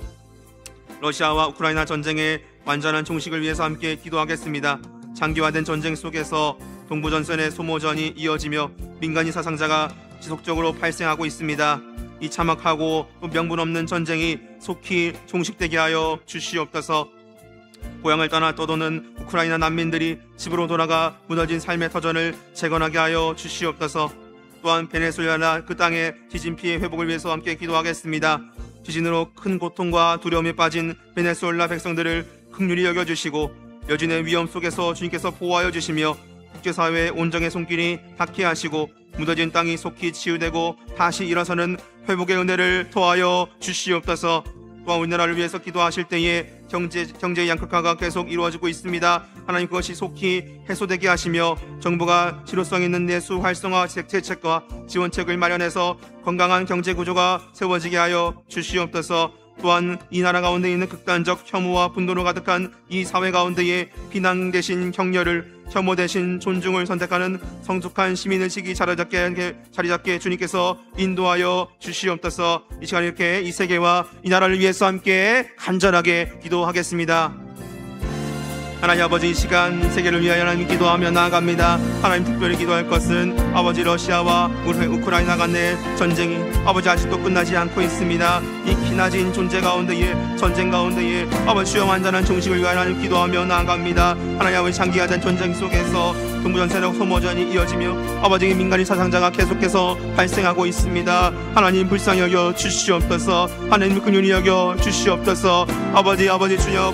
러시아와 우크라이나 전쟁의 완전한 종식을 위해서 함께 기도하겠습니다. 장기화된 전쟁 속에서 동부전선의 소모전이 이어지며 민간인 사상자가 지속적으로 발생하고 있습니다. 이 참혹하고 명분 없는 전쟁이 속히 종식되게 하여 주시옵소서. 고향을 떠나 떠도는 우크라이나 난민들이 집으로 돌아가 무너진 삶의 터전을 재건하게 하여 주시옵소서. 또한 베네수엘라 그 땅의 지진 피해 회복을 위해서 함께 기도하겠습니다. 지진으로 큰 고통과 두려움에 빠진 베네수엘라 백성들을 긍휼히 여겨주시고 여진의 위험 속에서 주님께서 보호하여 주시며 국제사회의 온정의 손길이 닿게 하시고 무너진 땅이 속히 치유되고 다시 일어서는 회복의 은혜를 더하여 주시옵소서. 또한 우리나라를 위해서 기도하실 때에 경제의 양극화가 계속 이루어지고 있습니다. 하나님 그것이 속히 해소되게 하시며 정부가 실효성 있는 내수 활성화 대책과 지원책을 마련해서 건강한 경제 구조가 세워지게 하여 주시옵소서. 또한 이 나라 가운데 있는 극단적 혐오와 분노로 가득한 이 사회 가운데에 비난 대신 격려를, 혐오 대신 존중을 선택하는 성숙한 시민의식이 자리잡게 주님께서 인도하여 주시옵소서. 이 시간 이렇게 이 세계와 이 나라를 위해서 함께 간절하게 기도하겠습니다. 하나님 아버지, 이 시간 세계를 위하여 하나님 기도하며 나아갑니다. 하나님 특별히 기도할 것은 아버지 러시아와 우크라이나 간의 전쟁이 아버지 아직도 끝나지 않고 있습니다. 이 기나진 존재 가운데에 전쟁 가운데에 아버지 주여 완전한 종식을 위하여 하나님 기도하며 나아갑니다. 하나님 아버지 장기화된 전쟁 속에서 동부전선의 소모전이 이어지며 아버지 민간인 사상자가 계속해서 발생하고 있습니다. 하나님 불쌍히 여겨 주시옵소서. 하나님 긍휼히 여겨 주시옵소서. 아버지 주여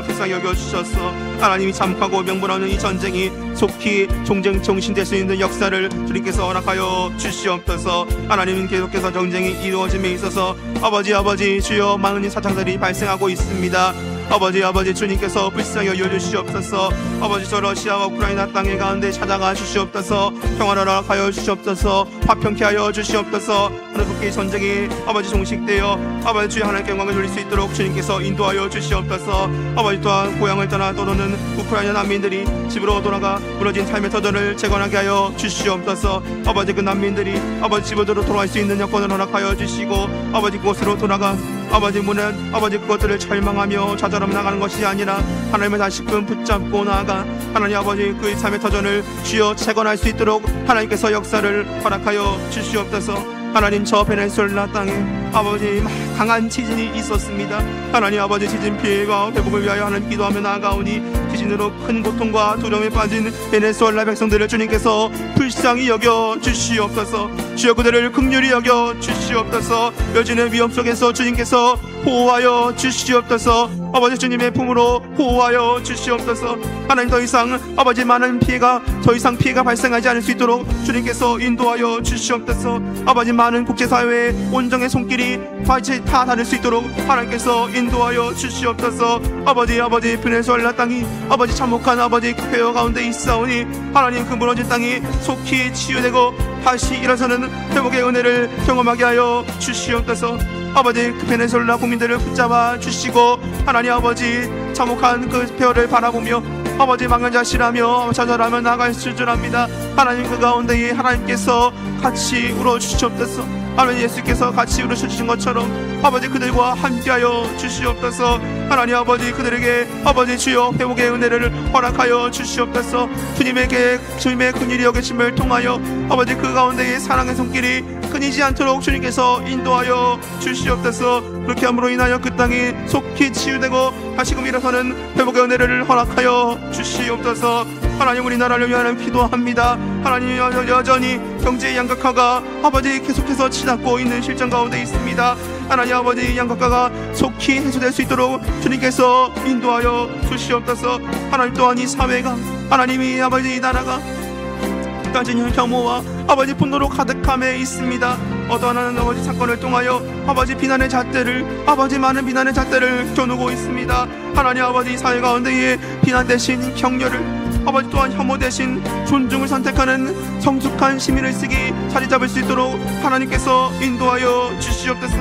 불쌍히 여겨 주셔서 하나님이 참혹하고 명분 없는 이 전쟁이 속히 종신될 수 있는 역사를 주님께서 허락하여 주시옵소서. 하나님은 계속해서 전쟁이 이루어짐에 있어서 아버지 주여 많은 사상들이 발생하고 있습니다. 아버지 주님께서 불쌍히 여겨 주시옵소서. 아버지 저 러시아와 우크라이나 땅의 가운데 찾아가 주시옵소서. 평화를 허락하여 주시옵소서. 화평케 하여 주시옵소서. 하나님께 전쟁이 아버지 종식되어 아버지 주의 하나님께 영광을 돌릴 수 있도록 주님께서 인도하여 주시옵소서. 아버지 또한 고향을 떠나 떠도는 우크라이나 난민들이 집으로 돌아가 무너진 삶의 터전을 재건하게 하여 주시옵소서. 아버지 그 난민들이 아버지 집으로 돌아갈 수 있는 여건을 허락하여 주시고 아버지 그곳으로 돌아가 아버지 그것들을 절망하며 좌절하며 나가는 것이 아니라 하나님을 다시금 붙잡고 나아가 하나님 아버지 그 삶의 터전을 주여 재건할 수 있도록 하나님께서 역사를 허락하여 주시옵소서. 하나님 저 베네수엘라 땅에 아버지 강한 지진이 있었습니다. 하나님 아버지 지진 피해가 회복을 위하여 하나님 기도하며 나아가오니 지진으로 큰 고통과 두려움에 빠진 베네수엘라 백성들을 주님께서 불쌍히 여겨 주시옵소서. 주여 그들을 긍휼히 여겨 주시옵소서. 여진의 위험 속에서 주님께서 보호하여 주시옵소서. 아버지 주님의 품으로 보호하여 주시옵소서. 하나님 더 이상 아버지 많은 피해가 발생하지 않을 수 있도록 주님께서 인도하여 주시옵소서. 아버지 많은 국제사회의 온정의 손길이 다 닿을 수 있도록 하나님께서 인도하여 주시옵소서. 아버지 베네수엘라 땅이 아버지 참혹한 아버지 폐허 가운데 있사오니 하나님 그 무너진 땅이 속히 치유되고 다시 일어서는 회복의 은혜를 경험하게 하여 주시옵소서. 아버지 그 베네수엘라 국민들을 붙잡아 주시고 하나님 아버지 참혹한 그 폐허를 바라보며 아버지 망연자실하며 좌절하며 나아갈 수 줄합니다. 하나님 그 가운데에 하나님께서 같이 울어주시옵소서. 하나님 예수께서 같이 이루어주신 것처럼 아버지 그들과 함께하여 주시옵소서. 하나님 아버지 그들에게 아버지 주여 회복의 은혜를 허락하여 주시옵소서. 주님의 큰일이 여기심을 통하여 아버지 그 가운데의 사랑의 손길이 끊이지 않도록 주님께서 인도하여 주시옵소서. 그렇게 함으로 인하여 그 땅이 속히 치유되고 다시금 일어서는 회복의 은혜를 허락하여 주시옵소서. 하나님 우리나라를 위하여 기도합니다. 하나님 여전히 경제의 양극화가 아버지 계속해서 치닫고 있는 실정 가운데 있습니다. 하나님 아버지 양극화가 속히 해소될 수 있도록 주님께서 인도하여 주시옵소서. 하나님 또한 이 사회가 하나님이 아버지 이 나라가 가진 혐오와 아버지 분노로 가득함에 있습니다. 어떠한 아버지 사건을 통하여 아버지 비난의 잣대를 아버지 많은 비난의 잣대를 겨누고 있습니다. 하나님 아버지 사회 가운데에 비난 대신 격려를 아버지 또한 혐오 대신 존중을 선택하는 성숙한 시민을 쓰기 자리 잡을 수 있도록 하나님께서 인도하여 주시옵소서.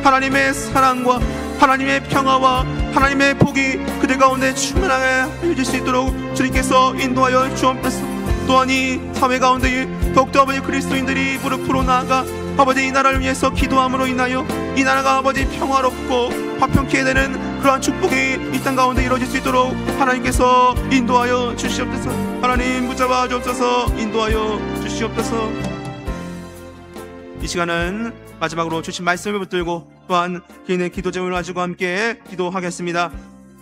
하나님의 사랑과 하나님의 평화와 하나님의 복이 그들 가운데 충만하게 알려질 수 있도록 주님께서 인도하여 주옵소서. 또한 이 사회 가운데 더욱더 아버지 그리스도인들이 무릎으로 나아가 아버지 이 나라를 위해서 기도함으로 인하여 이 나라가 아버지 평화롭고 화평케 되는 그러한 축복이 이 땅 가운데 이루어질 수 있도록 하나님께서 인도하여 주시옵소서. 하나님 붙잡아 주옵소서. 인도하여 주시옵소서. 이 시간은 마지막으로 주신 말씀을 붙들고 또한 개인의 기도 제목을 가지고 함께 기도하겠습니다.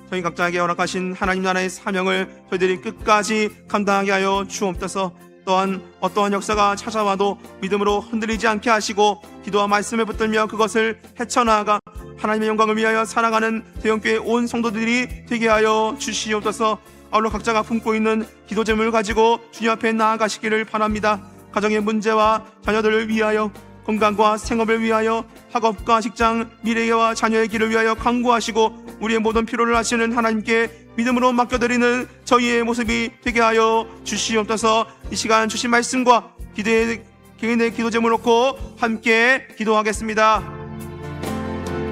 저희 각자에게 허락하신 하나님 나라의 사명을 저희들이 끝까지 감당하게 하여 주옵소서. 또한 어떠한 역사가 찾아와도 믿음으로 흔들리지 않게 하시고 기도와 말씀을 붙들며 그것을 헤쳐나가 하나님의 영광을 위하여 살아가는 대형교회 온 성도들이 되게 하여 주시옵소서. 오늘 각자가 품고 있는 기도 제목을 가지고 주님 앞에 나아가시기를 바랍니다. 가정의 문제와 자녀들을 위하여, 건강과 생업을 위하여, 학업과 직장, 미래와 자녀의 길을 위하여 간구하시고 우리의 모든 필요를 아시는 하나님께 믿음으로 맡겨드리는 저희의 모습이 되게 하여 주시옵소서. 이 시간 주신 말씀과 개인의 기도 제목을 놓고 함께 기도하겠습니다.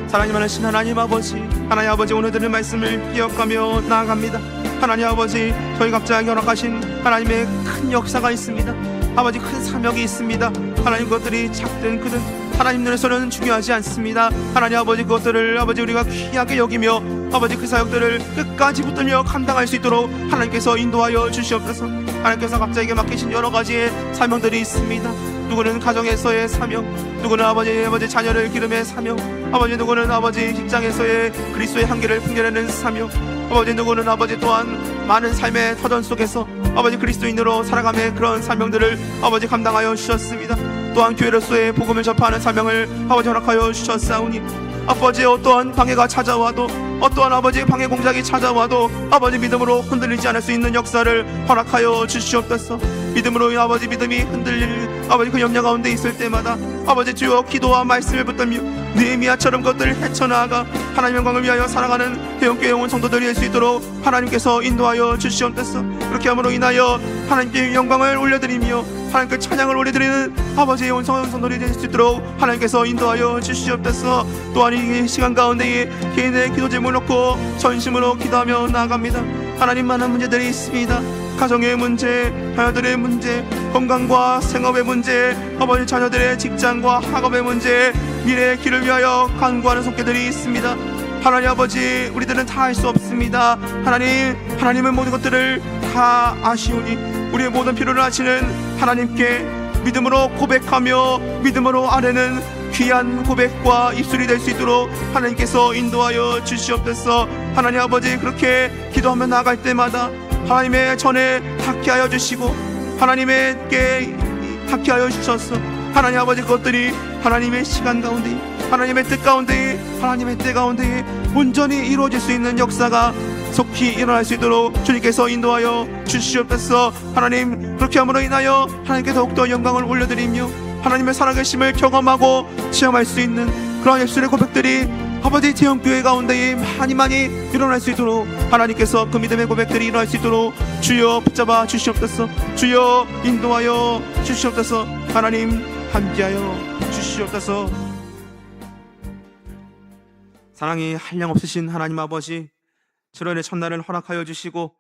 사랑이 많으신 하나님 아버지, 하나님 아버지 오늘 들은 말씀을 기억하며 나아갑니다. 하나님 아버지 저희 각자에게 허락하신 하나님의 큰 역사가 있습니다. 아버지 큰 사명이 있습니다. 하나님 그것들이 작든 크든 하나님 눈에서는 중요하지 않습니다. 하나님 아버지 그것들을 아버지 우리가 귀하게 여기며 아버지 그 사역들을 끝까지 붙들며 감당할 수 있도록 하나님께서 인도하여 주시옵소서. 하나님께서 각자에게 맡기신 여러 가지의 사명들이 있습니다. 누구는 가정에서의 사명, 누구는 아버지 자녀를 기름의 사명, 아버지 누구는 아버지 직장에서의 그리스도의 한계를 풍겨내는 사명, 아버지 누구는 아버지 또한 많은 삶의 터전 속에서 아버지 그리스도인으로 살아감의 그런 사명들을 아버지 감당하여 주셨습니다. 또한 교회로서의 복음을 접하는 사명을 아버지 허락하여 주셨사오니 아버지 어떠한 방해가 찾아와도 어떠한 아버지 방해 공작이 찾아와도 아버지 믿음으로 흔들리지 않을 수 있는 역사를 허락하여 주시옵소서. 믿음으로 아버지 믿음이 흔들릴 아버지 그 염려 가운데 있을 때마다 아버지 주여 기도와 말씀을 붙들며 느헤미야처럼 그것들을 헤쳐나가 하나님의 영광을 위하여 살아가는 대형교회 온 성도들이 될 수 있도록 하나님께서 인도하여 주시옵소서. 그렇게 함으로 인하여 하나님께 영광을 올려드리며 하나님께 찬양을 올려드리는 아버지의 온 성도들이 될 수 있도록 하나님께서 인도하여 주시옵소서. 또한 이 시간 가운데에 개인의 기도 제목을 놓고 전심으로 기도하며 나아갑니다. 하나님 많은 문제들이 있습니다. 가정의 문제, 자녀들의 문제, 건강과 생업의 문제, 아버지 자녀들의 직장과 학업의 문제, 미래의 길을 위하여 간구하는 손길들이 있습니다. 하나님 아버지 우리들은 다 할 수 없습니다. 하나님은 모든 것들을 다 아시오니 우리의 모든 필요를 아시는 하나님께 믿음으로 고백하며 믿음으로 아뢰는 귀한 고백과 입술이 될 수 있도록 하나님께서 인도하여 주시옵소서. 하나님 아버지 그렇게 기도하며 나아갈 때마다 하나님의 전에 닿게 하여 주시고 하나님께 닿게 하여 주셔서 하나님 아버지 그것들이 하나님의 시간 가운데 하나님의 뜻 가운데 하나님의 때 가운데 온전히 이루어질 수 있는 역사가 속히 일어날 수 있도록 주님께서 인도하여 주시옵소서. 하나님 그렇게 함으로 인하여 하나님께 더욱더 영광을 올려드리며 하나님의 살아계심을 경험하고 체험할 수 있는 그러한 예술의 고백들이 아버지 대형교회 가운데에 많이 일어날 수 있도록 하나님께서 그 믿음의 고백들이 일어날 수 있도록 주여 붙잡아 주시옵소서. 주여 인도하여 주시옵소서. 하나님 함께하여 주시옵소서. 사랑이 한량없으신 하나님 아버지 7월의 첫날을 허락하여 주시고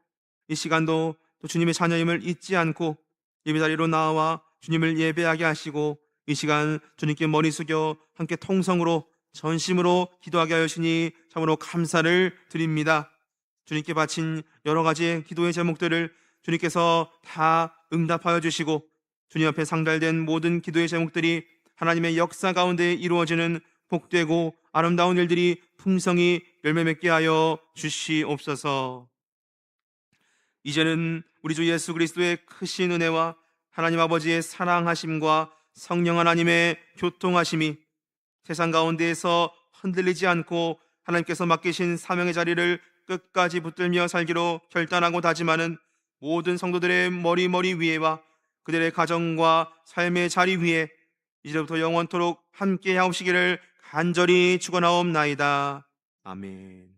이 시간도 또 주님의 자녀임을 잊지 않고 예배자리로 나와 주님을 예배하게 하시고 이 시간 주님께 머리 숙여 함께 통성으로 전심으로 기도하게 하시니 참으로 감사를 드립니다. 주님께 바친 여러 가지 기도의 제목들을 주님께서 다 응답하여 주시고 주님 앞에 상달된 모든 기도의 제목들이 하나님의 역사 가운데 이루어지는 복되고 아름다운 일들이 풍성히 열매 맺게 하여 주시옵소서. 이제는 우리 주 예수 그리스도의 크신 은혜와 하나님 아버지의 사랑하심과 성령 하나님의 교통하심이 세상 가운데에서 흔들리지 않고 하나님께서 맡기신 사명의 자리를 끝까지 붙들며 살기로 결단하고 다짐하는 모든 성도들의 머리 위에와 그들의 가정과 삶의 자리 위에 이제부터 영원토록 함께 하옵시기를 간절히 축원하옵나이다. 아멘.